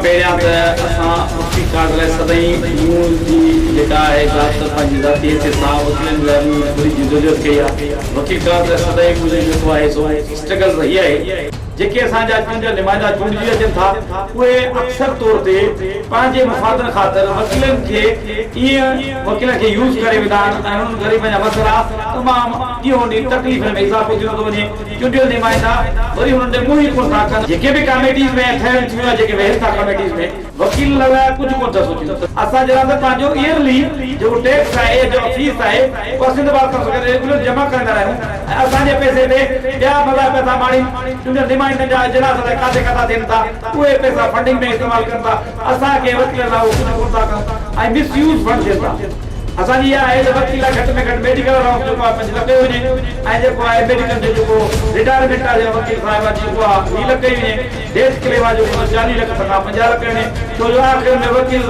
पहिरियां त असां मुफ़्ती कार्यालय सदाईं मूं जी जेका आहे ज़ात पंहिंजी ज़ाती हिते सां वकीलनि लाइ मूं पूरी जिदोजहद कई आहे। वकील कार्यालय सदाईं मुंहिंजो जेको आहे सो स्ट्रगल रही आहे। जेके असांजा चूंडियल नुमाइंदा चूंडिजी अचनि था उहे अक्सर तौर ते पंहिंजे मुफ़ादनि ख़ातिर वकीलनि खे ईअं वकीलनि खे यूज़ करे वेंदा आहिनि ऐं उन्हनि ग़रीबनि जा मसइला तमामु ॾींहों ॾींहुं तकलीफ़ में इज़ाफ़ो थींदो थो वञे। चूंडियल नुमाइंदा वरी हुननि ॾे मुंहुं ई कोन था कनि। जेके बि कमेटीज़ में ठहियल थियूं आहे, जेके वेहनि था कमेटीज़ में, वकील लाइ कुझु कोन था सोचनि। असां जरा त पंहिंजो ईयरली जेको टैक्स आहे, जो फीस आहे, उहा सिंध बार काउंसिल खे रेगुलर जमा कराईंदा आहियूं ऐं असांजे पैसे ते ॿिया मज़ा पैसा माणी चूंडियल नुमाइंदनि जा इजलास लाइ काथे काथा थियनि था, उहे पैसा फंडिंग में इस्तेमालु कनि था। असांखे वकील लाइ उहो कुझु कोन था कनि ऐं मिसयूज़ फंड थियनि था। असांजी इहा आहे त वकील घटि में घटि मेडिकल अलाउंस जेको आहे 5 लख वञे ऐं जेको आहे मेडिकल जो जेको रिटायरमेंट आहे वकील साहिब जी उहा 2 लख वञे। डेथ क्लेम आहे जेको 40 लख खां 50 लख वञे। छो जो आख़िर में वकील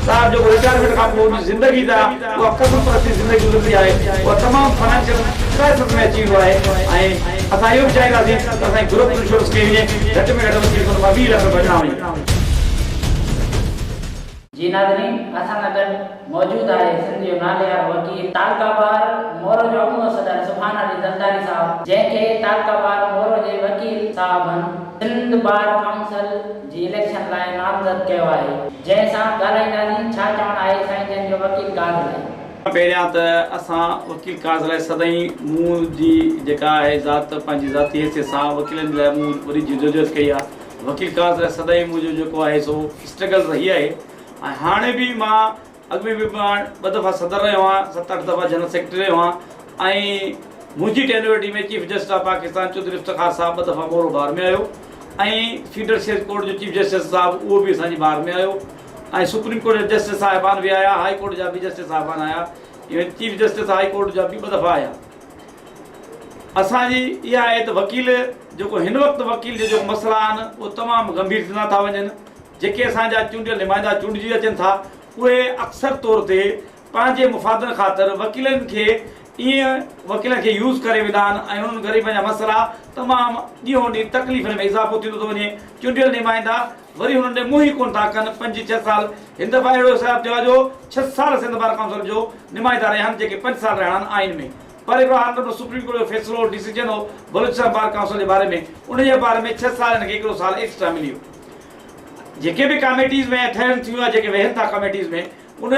साहिब जेको रिटायरमेंट खां पोइ ज़िंदगी जा उहा कसम परस्ती ज़िंदगी गुज़रंदी आहे, उहा तमामु फाइनेंशियल क्राइसिस में अची वियो आहे। ऐं असां इहो बि चाहींदासीं त असांजी ग्रुप इंश्योरेंस कई वञे, घटि में घटि वकील खां 20 लख बचणा वञे। जी नाज़रीन, असां सां गॾु मौजूद आहे सिंध जो नालेवार वकील तालकाबार मोरो जो अॻूणो सदर सुभान अली ज़रदारी साहब, जंहिंखे तालकाबार मोरो जे वकील साहबनि सिंध बार काउंसिल जी इलेक्शन लाइ नामज़द कयो आहे। जंहिंसां ॻाल्हाईंदासीं छा चवणु आहे साईं जन जो वकील कार्यालय। पहिरियां त असां वकील कार्यालय सदाईं मूं जी जेका आहे ज़ात पंहिंजी ज़ाती हिसे सां वकीलनि लाइ मूं वरी जिदोजहद कई आहे। वकील कार्यालय सदाईं मुंहिंजो जेको आहे सो स्ट्रगल रही आहे ऐं हाणे बि मां अॻु में बि मां 2 दफ़ा सदर रहियो आहियां, 7-8 दफ़ा जनरल सेक्रेटरी रहियो आहियां ऐं मुंहिंजी टेन्योरिटी में chief justice of Pakistan Chaudhry Iftikhar sahab 2 दफ़ा मोरो बार में आयो ऐं फीडरल सेशन कोर्ट जो चीफ जस्टिस साहब उहो बि असांजी बार में आयो ऐं सुप्रीम कोर्ट जा जस्टिस साहिबान बि आया, हाई कोर्ट जा बि जस्टिस साहिबान आया, even chief justice high court जा बि 2 दफ़ा आया। असांजी इहा आहे त वकील जेको हिन वक़्तु वकील जो जेको मसइला आहिनि उहे तमामु गंभीर थींदा था वञनि। जेके असांजा चूंडियल नुमाइंदा चूंडिजी अचनि था उहे अक्सर तौर ते पंहिंजे मुफ़ादनि ख़ातिर वकीलनि खे ईअं वकीलनि खे यूज़ करे वेंदा आहिनि ऐं उन्हनि ग़रीबनि जा मसइला तमामु ॾींहों ॾींहुं तकलीफ़ में इज़ाफ़ो थींदो थो वञे। चूंडियल नुमाइंदा वरी हुननि ॾे मुंहुं ई कोन था कनि। 5-6 साल हिन दफ़ा अहिड़ो हिसाब थियो आहे जो 6 साल सिंध बार काउंसिल जो नुमाइंदा रहिया आहिनि, जेके 5 साल रहिया आहिनि आइन में। पर हिकिड़ो हाणे सुप्रीम कोर्ट जो फ़ैसिलो डिसीजन हो बलूचिस्तान बार काउंसिल जे बारे में, उनजे बारे में 6 साल हिनखे हिकिड़ो साल एक्स्ट्रा मिली वियो। जेके बि कमेटीज़ में ठहियल थियूं आहे, जेके वेहनि था कमेटीज़ में, उन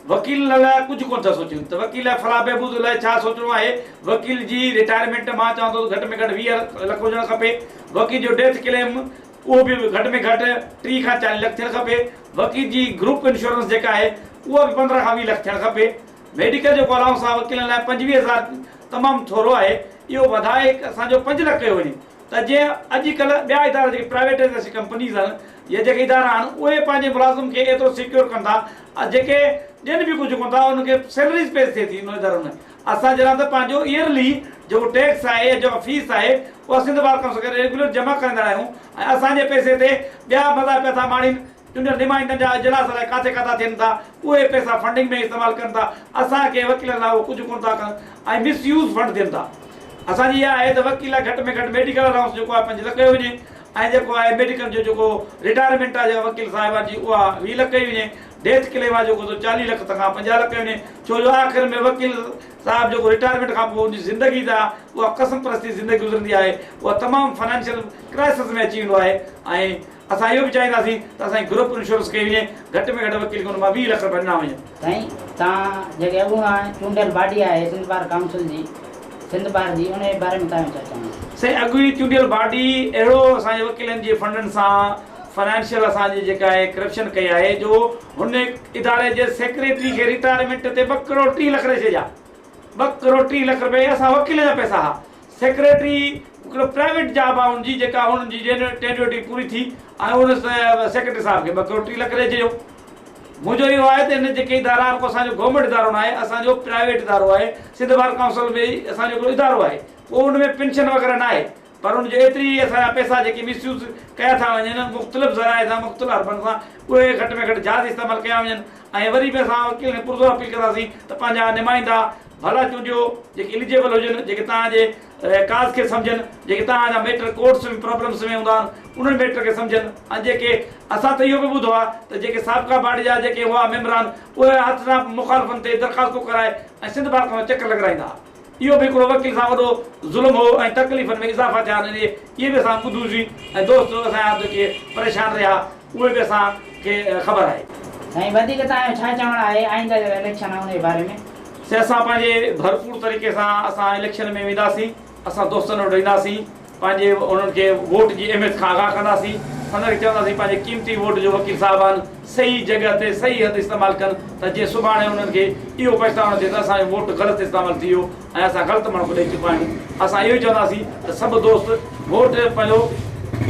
वकील लाइ कुझु कोन था सोचनि त वकील फलाह बहबूद लाइ छा सोचणो आहे। वकील जी रिटायरमेंट मां चवां थो घटि में घटि 20 लख हुजणु खपे। वकील जो डेथ क्लेम उहो बि घटि में घटि 30 खां 40 लख थियणु खपे। वकील जी ग्रुप इंश्योरेंस जेका आहे उहा बि 15 खां 20 लख थियणु खपे। मेडिकल जेको अलाउंस आहे वकीलनि लाइ 25,000 तमामु थोरो आहे, इहो वधाए असांजो 5 लख कयो वञे त जीअं अॼुकल्ह ॿिया इदारा जेके प्राइवेट कंपनीज़ आहिनि या जेके इदारा आहिनि उहे पंहिंजे मुलाज़िम खे एतिरो सिक्योर कनि था, जेके ॾियनि बि कुझु कोन था, उनखे सैलरीज़ पे थिए थी उन इदारनि में। असां जरा त पंहिंजो ईयरली जेको टैक्स आहे, जेको फीस आहे, उहा सिंध बार काउंसिल खे रेगुलर जमा कराईंदा आहियूं ऐं असांजे पैसे ते ॿिया मज़ा पैसा माणी चूंडियल नुमाइंदनि जा इजलास लाइ काथे काथा थियनि था, उहे पैसा फंडिंग में इस्तेमालु कनि था। असांखे वकीलनि लाइ उहो कुझु कोन था कनि ऐं मिसयूज़ फंड थियनि था। असांजी इहा आहे त वकील घटि में घटि मेडिकल अलाउंस जेको आहे 5 लख वञे ऐं जेको आहे मेडिकल जो जेको रिटायरमेंट आहे वकील साहिबा जी उहा 20 लख वञे। डेथ क्लेम आहे जेको 40 लख खां 50 लख वञे। छो जो आख़िर में वकील साहिब जेको रिटायरमेंट खां पोइ उनजी ज़िंदगी जा उहा कसम परस्ती ज़िंदगी गुज़रंदी आहे, उहा तमामु फाइनेंशियल क्राइसिस में अची वेंदो आहे। ऐं असां इहो बि चाहींदासीं त असांजी ग्रुप इंश्योरेंस कई वञे, घटि में घटि वकील खे हुन मां 20 लख बचणा वञनि। साईं, तव्हां जेके अॻूणा चूंडियल बॉडी आहे सिंध बार काउंसिल जी, सिंध बार जी, उन जे बारे में तव्हां छा चवंदा? साईं, अॻुई चूंडियल बॉडी अहिड़ो असांजे वकीलनि जे फंडनि सां फाइनेंशियल असांजी जेका आहे करप्शन कई आहे जो हुन इदारे जे सेक्रेटरी खे रिटायरमेंट ते 2 करोड़ 30 लख रहे छॾिया। 2 करोड़ 30 लख रुपए असां वकील जा पैसा हा। सेक्रेटरी हिकिड़ो प्राइवेट जॉब आहे हुनजी, जेका हुनजी टेन्योरिटी पूरी थी ऐं हुन सेक्रेटरी साहिब खे 2 करोड़ 30 लख रहे छॾियो। मुंहिंजो इहो आहे त हिन जेके इदारा आहिनि को असांजो गवर्नमेंट इदारो न आहे, असांजो प्राइवेट इदारो आहे। सिंध बार काउंसिल में असांजो हिकिड़ो इदारो आहे, पोइ हुन में पेंशन वग़ैरह न आहे, पर हुनजो एतिरी असांजा पैसा जेके मिसयूज़ कया था वञनि मुख़्तलिफ़ ज़राए सां मुख़्तलिफ़ हरबनि सां, उहे घटि में घटि जाइज़ इस्तेमालु कया वञनि। ऐं वरी बि असां वकील खे पुरज़ोर अपील कंदासीं त पंहिंजा नुमाइंदा भला चूंडियो जेके एलिजिबल हुजनि, जेके तव्हांजे काज़ खे सम्झनि, जेके तव्हांजा मैटर कोर्ट्स में प्रॉब्लम्स में हूंदा आहिनि उन्हनि मैटर खे सम्झनि। ऐं जेके असां त इहो बि ॿुधो आहे त जेके साबिक़ा बाडी जा जेके हुआ मेंबर आहिनि उहे हथ सां मुखालफ़नि ते दरख़्वास्तूं कराए ऐं सिंध बार खां चकर लॻाराईंदा। इहो बि हिकिड़ो वकील सां वॾो ज़ुल्म हो ऐं तकलीफ़ुनि में इज़ाफ़ा थिया आहिनि। इहे बि असां ॿुधूसीं ऐं दोस्त असांजा जेके परेशान रहिया उहे बि असांखे ख़बर आहे। साईं वधीक तव्हांजो छा चवणु आहे आईंदा जो इलेक्शन आहे उनजे बारे में? से असां पंहिंजे भरपूर तरीक़े सां असां इलेक्शन में वेंदासीं, असां दोस्तनि वटि वेंदासीं, पंहिंजे उन्हनि खे वोट जी अहमियत खां आगाह कंदासीं, उन्हनि खे चवंदासीं पंहिंजे क़ीमती वोट जो वकील साहिब आहिनि सही जॻह ते सही हंधि इस्तेमालु कनि त जीअं सुभाणे उन्हनि खे इहो पछतावणो थिए त असांजो वोट ग़लति इस्तेमालु थी वियो ऐं असां ग़लति माण्हू खे ॾेई चुका आहियूं। असां इहो ई चवंदासीं त सभु दोस्त वोट पंहिंजो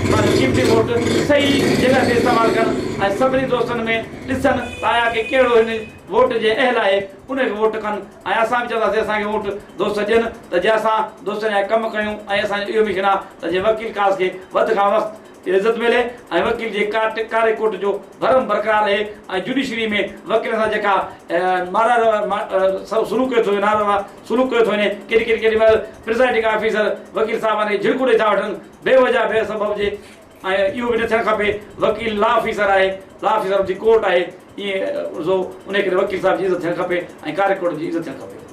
क़ीमती वोट सही जॻह ते इस्तेमालु कनि ऐं सभिनी दोस्तनि में ॾिसनि त आया की कहिड़ो हिन वोट जे अहल आहे उनखे वोट कनि। ऐं असां बि चवंदासीं असांखे वोट दोस्त ॾियनि त जीअं असां दोस्तनि जा कमु कयूं ऐं असांजो इहो बि खिना त जीअं वकील काज़ खे वधि खां वधि इज़त मिले ऐं वकील जे कारे कोट जो भरम बरक़रार रहे ऐं जुडिशरी में वकील सां जेका सलूक कयो थो नारवा सलूक कयो थो वञे, केॾी महिल प्रिज़ाइडिंग ऑफिसर वकील साहिब खे झिड़कू ॾेई था वठनि बेवजह बेसबब जे, ऐं इहो बि न थियणु खपे। वकील लॉ ऑफिसर आहे, लॉ ऑफिसर जी कोर्ट आहे, ईअं उनखे वकील साहिब जी इज़त थियणु खपे ऐं कारे कोट जी इज़त थियणु खपे।